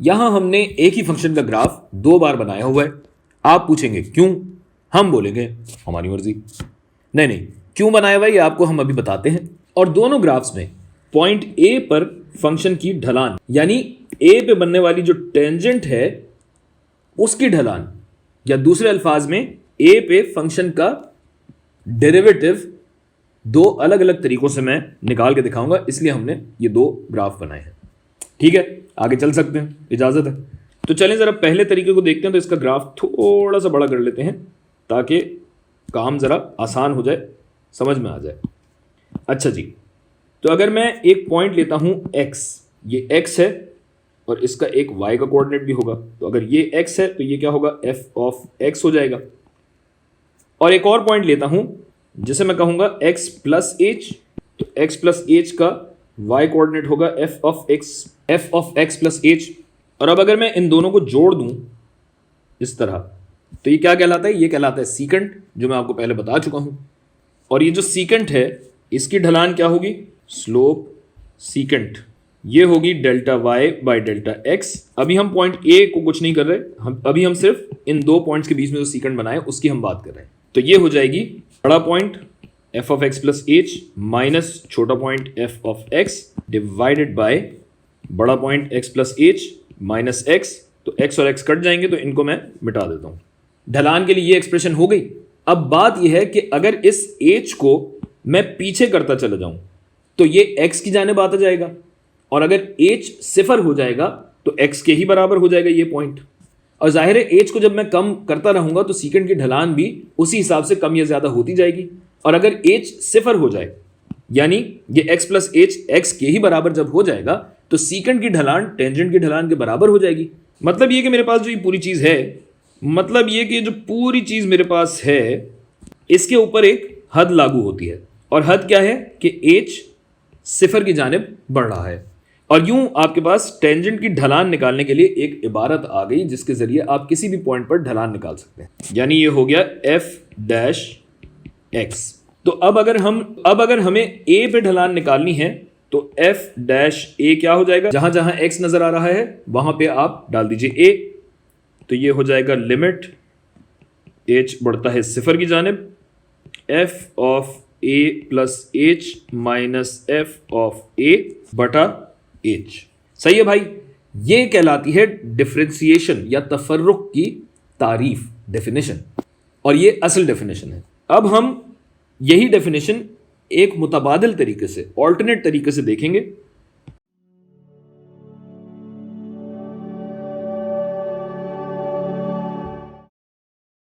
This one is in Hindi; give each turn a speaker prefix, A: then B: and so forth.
A: यहां हमने एक ही फंक्शन का ग्राफ 2 बार बनाया हुआ है। आप पूछेंगे क्यों, हम बोलेंगे हमारी मर्जी। नहीं नहीं, क्यों बनाया हुआ है ये आपको हम अभी बताते हैं। और दोनों ग्राफ्स में पॉइंट ए पर फंक्शन की ढलान यानी ए पे बनने वाली जो टेंजेंट है उसकी ढलान, या दूसरे अल्फाज में ए पे फंक्शन का डेरिवेटिव 2 अलग अलग तरीकों से मैं निकाल के दिखाऊंगा, इसलिए हमने ये 2 ग्राफ बनाए हैं। ठीक है, आगे चल सकते हैं, इजाजत है। तो चलें जरा पहले तरीके को देखते हैं। तो इसका ग्राफ थोड़ा सा बड़ा कर लेते हैं ताकि काम जरा आसान हो जाए, समझ में आ जाए। अच्छा जी, तो अगर मैं एक पॉइंट लेता हूं x, ये x है और इसका एक y का कोऑर्डिनेट भी होगा। तो अगर ये x है तो ये क्या होगा, f ऑफ x हो जाएगा। और एक और पॉइंट लेता हूं जिसे मैं कहूंगा x प्लस एच, तो x प्लस एच का y कोऑर्डिनेट होगा f of x plus H. और अब अगर मैं इन दोनों को जोड़ दूं इस तरह, तो ये क्या कहलाता है, ये कहलाता है सीकेंट, जो मैं आपको पहले बता चुका हूं। और ये जो सीकेंट है इसकी ढलान क्या होगी, स्लोप सीकेंट, ये होगी delta y by delta x। अभी हम पॉइंट ए को कुछ नहीं कर रहे, अभी हम सिर्फ इन 2 पॉइंट्स के बीच में जो सीकेंट बनाए उसकी हम बात कर रहे हैं। तो ये हो जाएगी बड़ा point f of x plus h minus छोटा point f of x divided by बड़ा point x plus h minus x। तो x और x कट जाएंगे तो इनको मैं मिटा देता हूं। ढलान के लिए ये एक्सप्रेशन हो गई। अब बात यह है कि अगर इस h को मैं पीछे करता चला जाऊं तो ये x की जानिब आता जाएगा, और अगर h 0 हो जाएगा तो x के ही बराबर हो जाएगा ये पॉइंट। और जाहिर है h को जब मैं कम करता रहूंगा तो सीकेंट की ढलान भी उसी हिसाब से कम या ज्यादा होती जाएगी। और अगर h 0 हो जाए यानी ये x प्लस एच x के ही बराबर जब हो जाएगा तो सीकेंट की ढलान टेंजेंट की ढलान के बराबर हो जाएगी। मतलब ये कि मेरे पास जो ये पूरी चीज है, मतलब ये कि जो पूरी चीज मेरे पास है इसके ऊपर एक हद लागू होती है। और हद क्या है कि h 0 की जानिब बढ़ रहा है। और यूं आपके पास टेंजेंट की ढलान निकालने के लिए एक इबारत आ गई जिसके जरिए आप किसी भी पॉइंट पर ढलान निकाल सकते हैं, यानी ये हो गया f डैश x। तो अब अगर हमें a पे ढलान निकालनी है तो f डैश a क्या हो जाएगा, जहां जहां x नजर आ रहा है वहां पे आप डाल दीजिए a। तो ये हो जाएगा लिमिट h बढ़ता है 0 की जानिब f of a plus h minus f of a बटा h। सही है भाई, ये कहलाती है डिफरेंशिएशन या तफर्रुक की तारीफ, डेफिनेशन। और ये असल डेफिनेशन है। अब हम यही डेफिनेशन एक मुतबादिल तरीके से, ऑल्टरनेट तरीके से देखेंगे